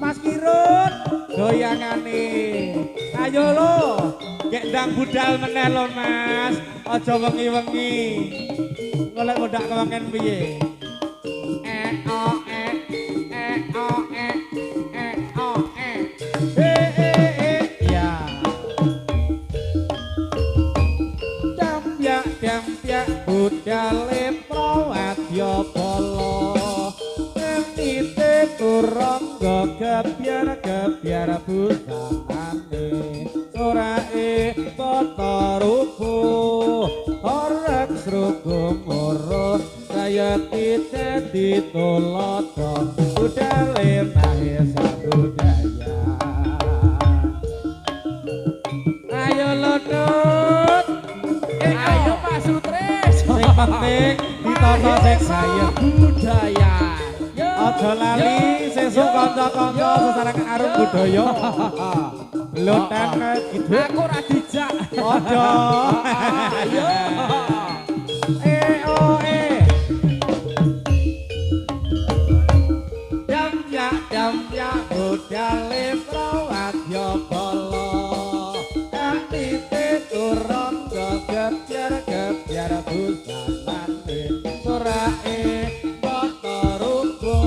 Mas Kirun goyangane ayo lo gek ndang budal meneh lo Mas aja wengi-wengi golek modak kewangen piye ya dampiak budale prawadya pala ngenite turangga gebyar busane sorae tata rupa orek srugo moro sayati dadi tulada budale mahesa budaya ayo lodot ayo Pak Sutris sing penting ditoto sing saya budaya aja lali sesuk kanca-kanca sesarengan arum budaya lotan gitu aku ora dijak aja ayo damyak budale prawadya bala atite turangga gebyar busanane sorae bata rupa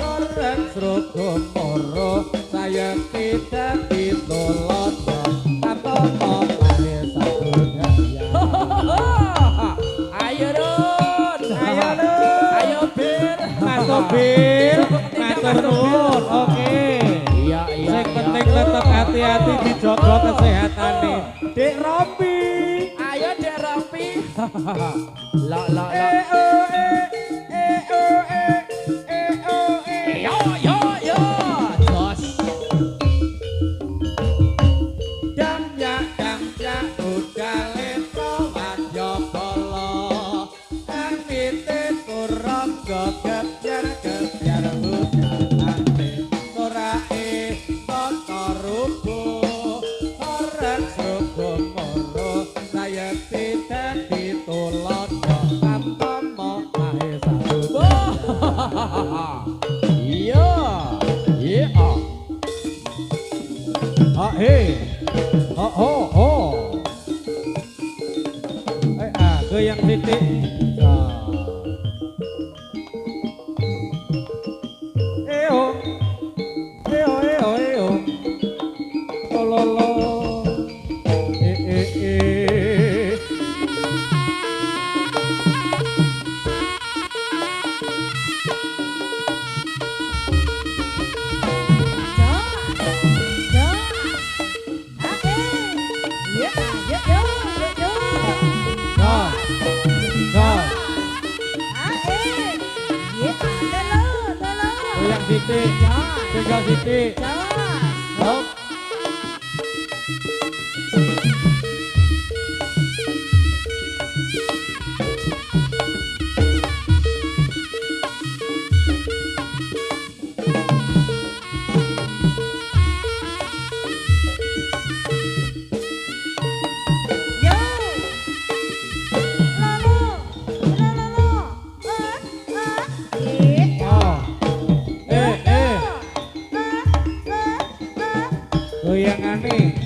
korek srugo moro sayekti dadi tulada tanpa lae sabudaya ayo Run ayo Bir matur nuwun oke iya sing penting tetep hati-hati dijaga kesehatane Dik Rompi ayo Dek Rompi la yo jos damyak budale prawadya bala antite turangga gebyar busanane sorae tata rupa orek srugo moro sayekti dadi tulada tanpa mahesa iya hey goyang titik lolo titik, tinggal titik. Hop. Goyangane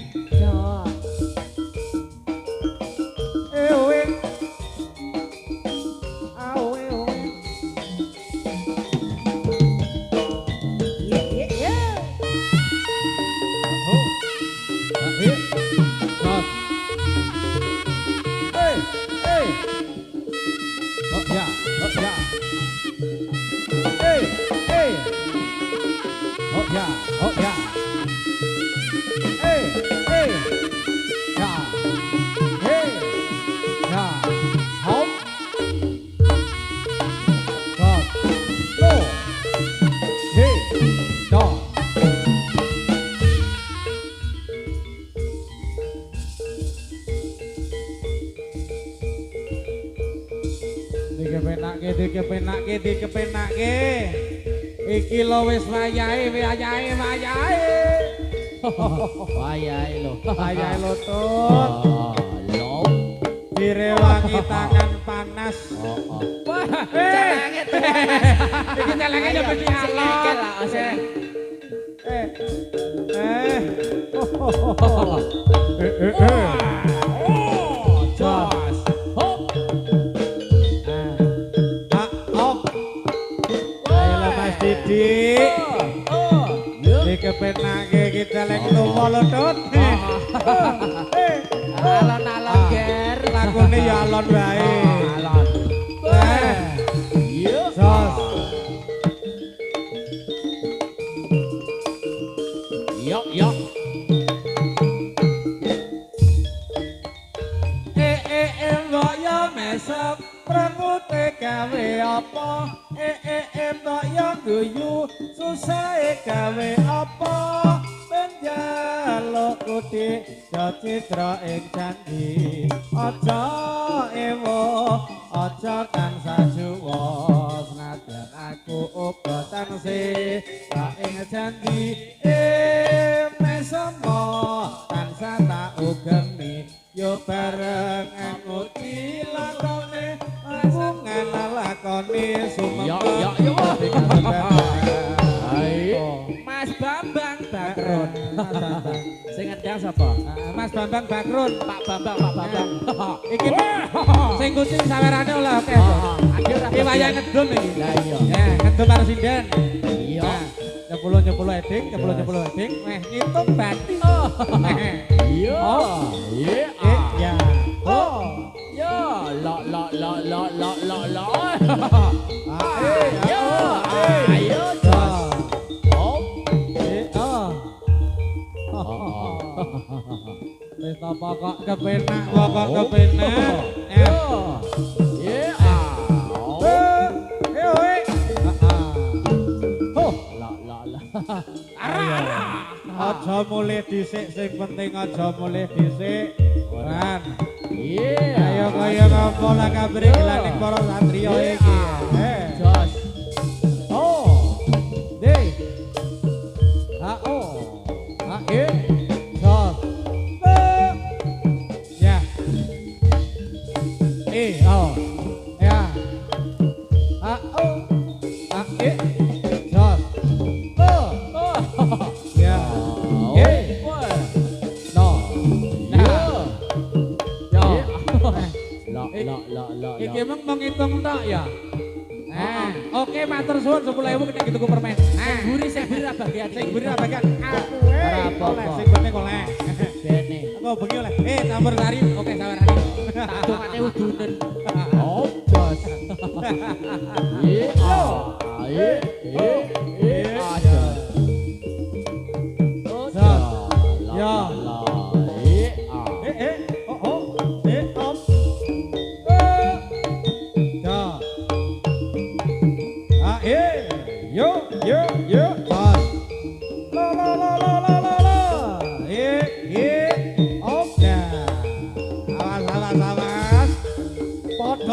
dikepenake iki lho wis wayahe wayahe lho tut direwangi tangan panas panas. Wah, celenge tuwa. Iki celenge yo mesti alon. Jos. Hop. Ayo Mas Didik. Dikepenake kita lek lupa lho, Tut. Alon-alon ger. Lakune ya alon wae. Alon. Jos. Yok. Mbok yo mesem prengute gawe apa? Mbok yo guyu susahe gawe apa? Penjaluk kuti yo citra ing candi. Aja ewo, aja tansah juwa. Senajan aku uga tansih ing candi. Mesem tansah tak ugemi. Yo bareng nguti lakone aku ngalakone sumema. Yo. Mas Bambang Bakrun. Sing ngendang sapa? Mas Bambang Bakrun. Pak Bambang. Iki sing kucing sawerane oleh oke. Iki wayang ngedum iki. Lah iya. Ya, ngedum karo sinden. Iya. Nyepuluh eding, meh ngitung bati. Iya. Ya. Ya, lo. Ayo, Ayo, Jos. Wis pokok kepenak, Ya. Aja mulih dhisik sing penting aja mulih dhisik. Ran. Ayo kaya ngapa lah kabare gelaning para satriya iki. Jos. De. Jos. Ya. Ya. Jos. Ya. Lo. Iki emang menghitung tok ya. Oke matur suwun 10.000 kena gitu permen. Sing buri ra bagian. Sing beri apa kan? Aku Ora apa-apa. sing penting oleh. Bene. Aku bengi oleh. Campur sari. Oke sawerane. Tak dongane udunen. Jos.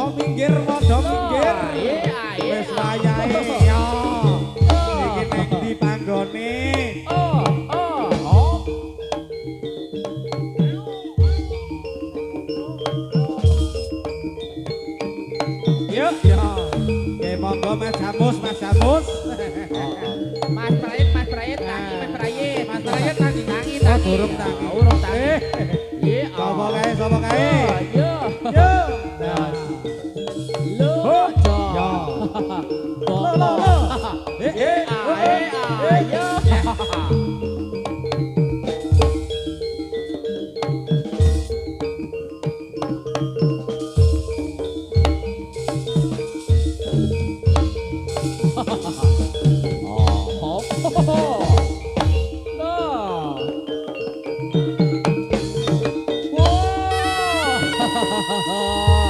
Minggir. Wis wayahe yo. Iki ning ndi panggone? Yo. Oke, monggo Mas Jamus. Mas Prayit, tangi. Durung tangi. Urung tangi. Sapa kae? Yo.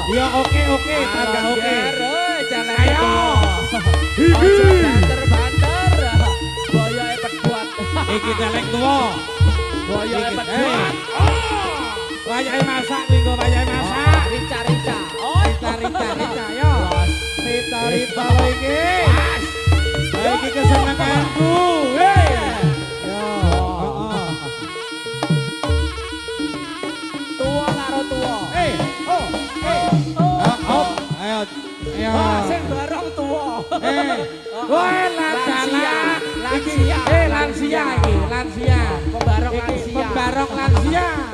Ya oke, agak oke. Ayo. Ojo banter. Boyoke pedhot. Iki celeng tuwa. Boyoke pedhot. Wayahe masak minggu wayahe masak. Rica. Rica yo. Rica lho iki. Iki kesenenganku. Yo. Tua karo tua. Ayo.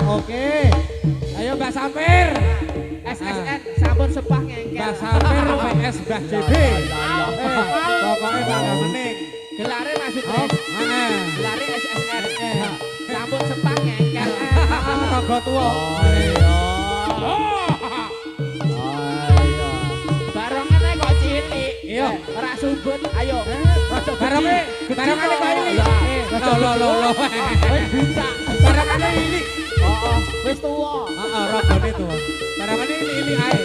Oke. Ayo Mbak Sampir. SSN sampun sepah ngengkel. Mbak Sampir PS Mbak JB. Pokoknya bangga mening. Gelare maksudnya. Oh, heeh. Gelare SSN. Sampun sepah ngengkel. Rogo tuwa. Barongane kok cilik. Iya. Ora sumbut. Ayo. Barongane kok ini. Lo. Wis buta. Barongane ini. Heeh, wis tuwa. Heeh, rogone tuwa. Barongane ini ae.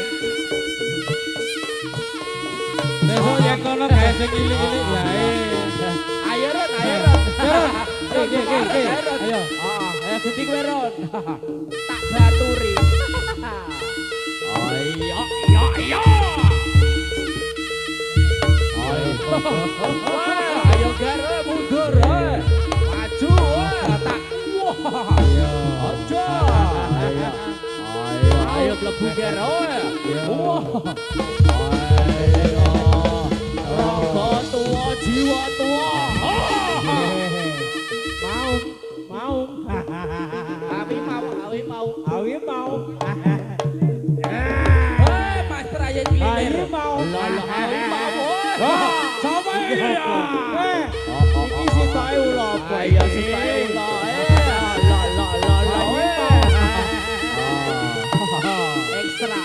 Besok yang kono gawe sing ilik-ilik wae. Ayo Ron. Ayo. Ayo. Ayo Gusti kowe Ron. Tak baturi. Ayo. Ayo Garo mundur. Maju tak. Ayo. Aja. Ayo mlebu Garo. Raga tuwa jiwa tuwa. Mau. Awi mau. Mas Raya nyilir. Awi mau. Awi mau. Sapa iki ya? Iki sitoke ula apa? Ayo sitae ula. Ekstra.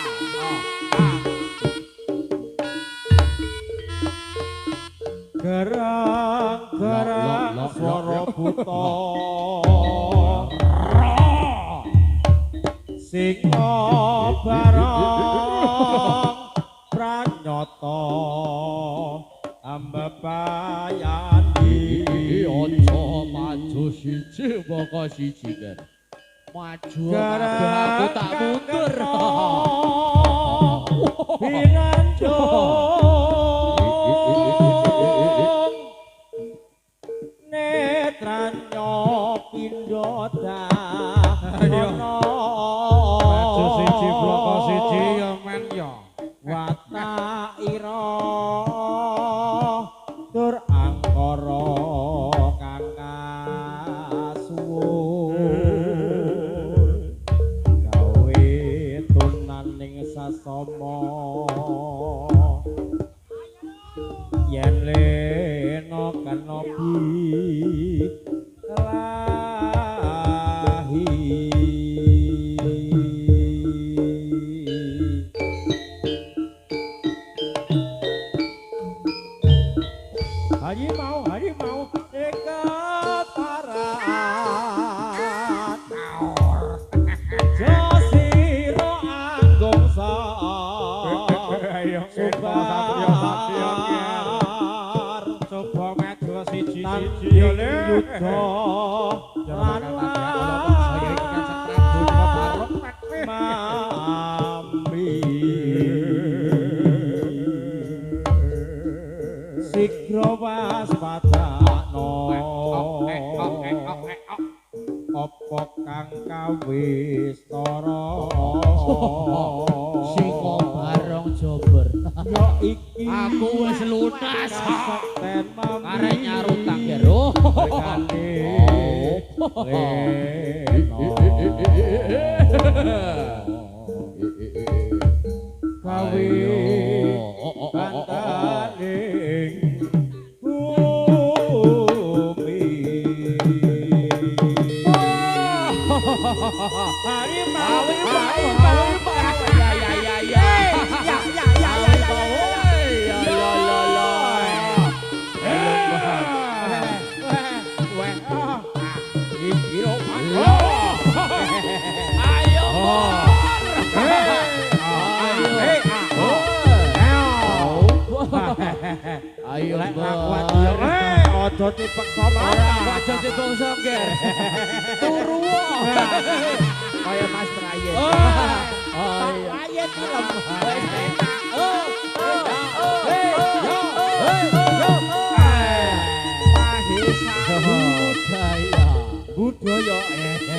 Gerang swara buta. Singa barang pranyata ambebayani Aja maju siji moko siji kan. Maju aku tak mundur. Pinanjung netranya pindha dana. Maju siji bloko siji ya men ya. Watak ira tur angkara kang kasuwun gawe tunaning sasama yen lena kenopi lahi. Harimau sekataran Josiro anggung subar coba medo siji-siji yudha lan mamri sigra waspadakno apa kang kawistara Singa barong jobber. ya iki Aku wis lunas. kasekten Arek nyarutak ya, Ro. Kawi kantaning bumi. Harimau. Ayo lek Bos. kuat ya aja tipek sama Aja dibong songger. Turu. Kaya Mas Rayet. Pak Rayet film. Wis enak. Mahisa budaya.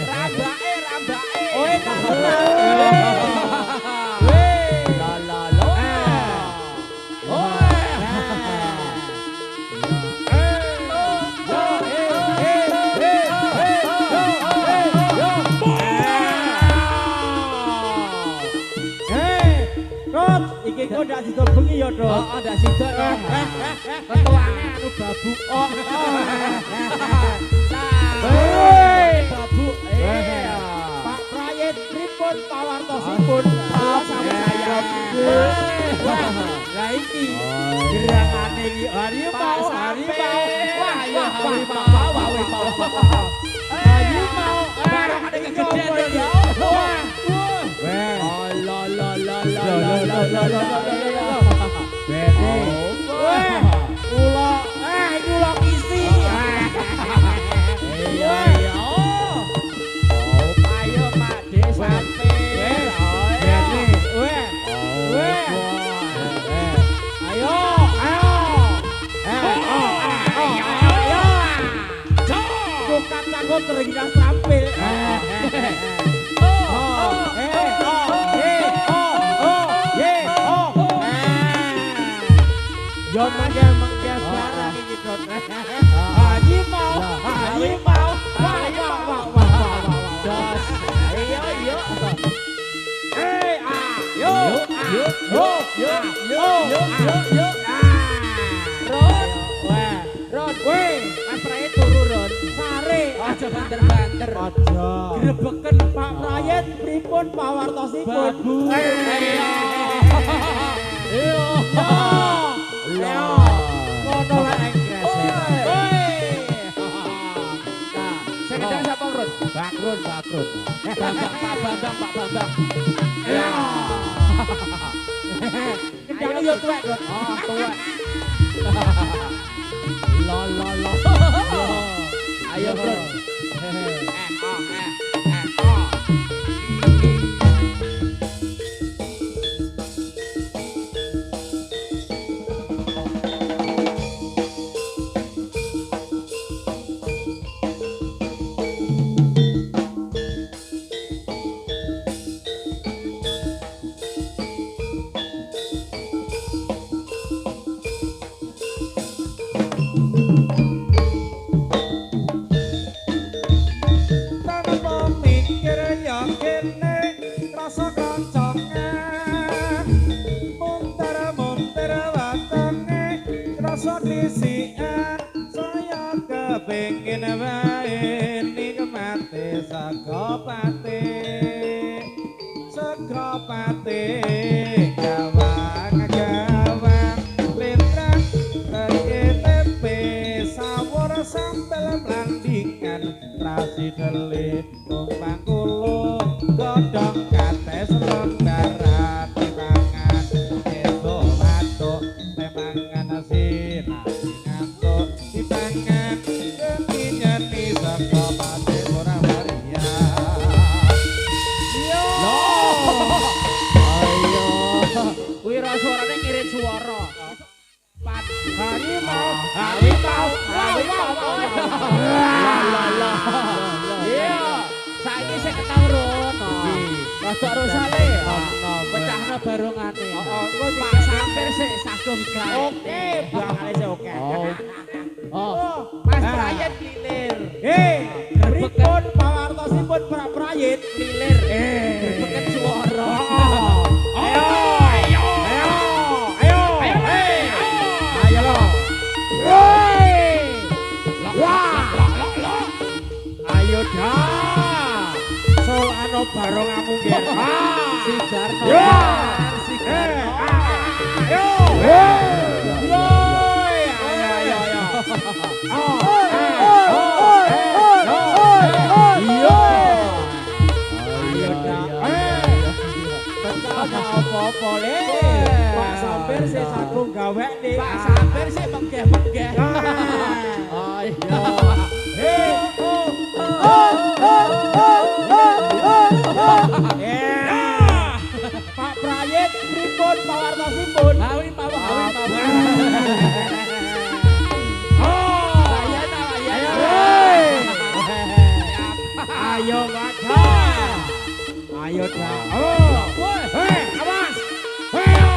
Rambake. Oh enak. iki kok ndak sida bengi ya, Dok. Oh, ndak sida. Ketuane anu babu. Oh. Babu. Pak Prayit pripun pawartosipun? Sami saya. Lah iki gerangane iki harimau. Wah, ya harimau. Harimau. Barangane kegedean ya. Wah. Bene. Kula kula kisi. Iya. Ayo Pak De sampe. Bene. Ayo. Bukan takut terhina terampil. Yo mengke barang iki, Dot. Harimau. Ron, Mas Prayit turu, Ron. Sare. Aja banter-banter. Aja. Grebeken Pak Prayit pripun pawartosipun? Iya. Ngono lah engkres. Sing ngendang sapa, Ron? Bakrun. Pak Bambang. Iya. Kendane yo tuwek, Dot. Oh, tuwek. Lo. Ayo, Bro. Pengen wae nikmate sagopate gawang lentrang tepe sawur sambel blandingan trasi dele tumpang kulung godhong kates lembaran timangan esuk batuk temangan asin ngantuk timangan nyeni saka pate ora waria yo Ayo. Kuwi ra suarane ngirit suara. harimau. Iya. Saiki sing ketawurun. Rada rusale. Pecahna barungane. Pak Sampir sik sagung gawe. Oke, bakal sik oke. Mas Prayit lilir. Pripun pawartosipun Pak Prayit? Lilir. Berbeken suara. Ayo lo. Ayo dah. Sol ano barong amu nggih. Sigarno. Apa-apa le. Pak Sampir sik sagung gawek nih. Pak Sampir sik menggeh-menggeh. Ayo. Pak Prayit pripun pawartosipun? Hawi mawon. Ayo wadah. Ayo dah. Awas. Ayo.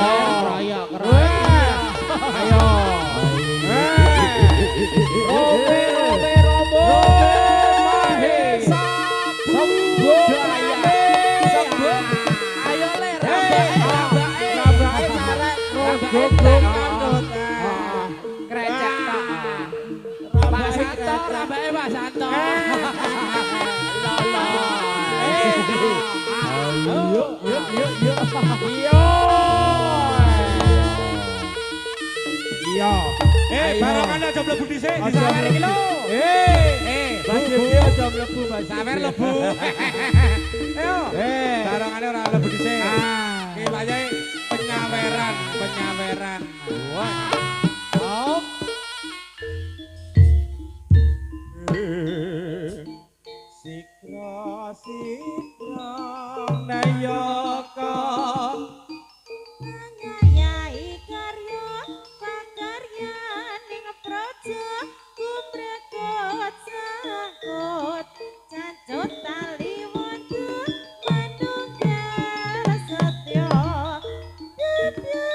Raya keren. Ayo. Robo Mahesa Sembudaya. Ayo le rabake sarek Gogong kandut. krecek tok. Pak Santo rabake Pak Santo. Lolo. Yuk. Iya. Barongan aja mlebu dhisik di Aja sawer iki lho. Mas Dewi aja mlebu Mas. Sawer lebu. Ayo. Barongane ora mlebu dhisik. Ki Pak Yai penyaweran. Hop. Sikra nayaka Ngayai karya pakaryaning praja kumrekot sangkut cacut tali wonten manunggal setya debya